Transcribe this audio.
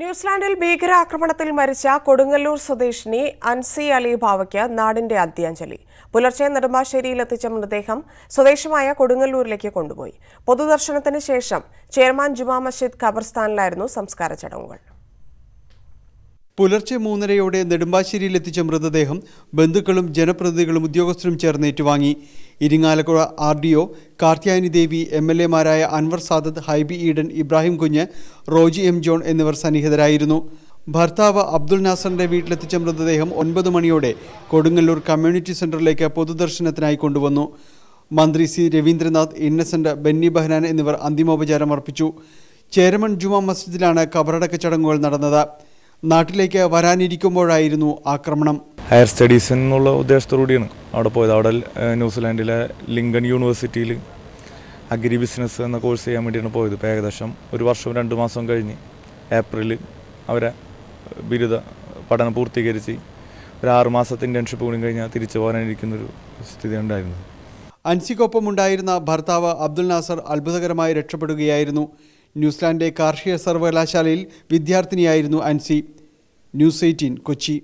ന്യൂസിലാൻഡിൽ ഭീകരാക്രമണത്തിൽ മരിച്ച കൊടുങ്ങല്ലൂർ സ്വദേശിനി അൻസി അലി ബാവയ്ക്ക് നാടിന്റെ അന്ത്യാഞ്ജലി. പുലർച്ചെ നെടുമ്പാശ്ശേരിയിൽ എത്തിച്ച മൃതദേഹം സ്വദേശമായ കൊടുങ്ങല്ലൂരിലേക്ക് കൊണ്ടുപോയി. പൊതുദർശനത്തിന് ശേഷം ചെയർമാൻ ജുമാ മസ്ജിദ് ഖബർസ്ഥാനിലായിരുന്നു സംസ്കാര ചടങ്ങുകൾ. പുലർച്ചെ 3:30 നെടുമ്പാശ്ശേരിയിൽ എത്തിച്ച മൃതദേഹം ബന്ധുക്കളും ജനപ്രതിനിധികളും ഉദ്യോഗസ്ഥരും ചേർന്ന് ഏറ്റുവാങ്ങി. ഇരിങ്ങാലക്കുട RDO കാർത്യായനി ദേവി, MLA മാരായ അൻവർ സാദത്ത്, ഹൈബി ഈഡൻ, ഇബ്രാഹിം കുഞ്ഞ്, റോജി M. ജോൺ എന്നിവർ സന്നിഹിതരായിരുന്നു. ഭർത്താവ് അബ്ദുൽ നാസറിന്റെ വീട്ടിലെത്തിച്ച മൃതദേഹം 9 മണിയോടെ കൊടുങ്ങല്ലൂർ കമ്മ്യൂണിറ്റി സെന്ററിലേക്ക് പൊതുദർശനത്തിനായി കൊണ്ടുവന്നു. മന്ത്രി C. രവീന്ദ്രനാഥ്, ഇന്നസെന്റ്, ബെന്നി ബഹനാൻ എന്നിവർ അന്തിമോപചാരം അർപ്പിച്ചു. ചെയർമാൻ ജുമാ മസ്ജിദിലാണ് ഖബറടക്ക ചടങ്ങുകൾ നടന്നത്. നാട്ടിലേക്ക് വരാനിരിക്കുമ്പോഴായിരുന്നു ആക്രമണം. ഹയർ സ്റ്റഡീസ് എന്നുള്ള ഉദ്ദേശത്തോടുകൂടിയാണ് അവിടെ പോയത്. അവിടെ ന്യൂസിലാൻഡിലെ ലിങ്കൺ യൂണിവേഴ്സിറ്റിയിൽ അഗ്രി ബിസിനസ് എന്ന കോഴ്സ് ചെയ്യാൻ വേണ്ടിയാണ് പോയത്. ഇപ്പോൾ ഏകദേശം 1 വർഷം 2 മാസം കഴിഞ്ഞ് ഏപ്രിലിൽ അവരെ ബിരുദ പഠനം പൂർത്തീകരിച്ച് ഒരു 6 മാസത്തെ ഇന്റേൺഷിപ്പ് കൂടി കഴിഞ്ഞാൽ തിരിച്ചു പോകാനിരിക്കുന്നൊരു സ്ഥിതി ഉണ്ടായിരുന്നു. അൻസിക്കൊപ്പം ഉണ്ടായിരുന്ന ഭർത്താവ് അബ്ദുൽ നാസർ അത്ഭുതകരമായി രക്ഷപ്പെടുകയായിരുന്നു. ന്യൂസിലാൻഡിലെ കാർഷിക സർവകലാശാലയിൽ വിദ്യാർത്ഥിനിയായിരുന്നു അൻസി. ന്യൂസ് 18 കൊച്ചി.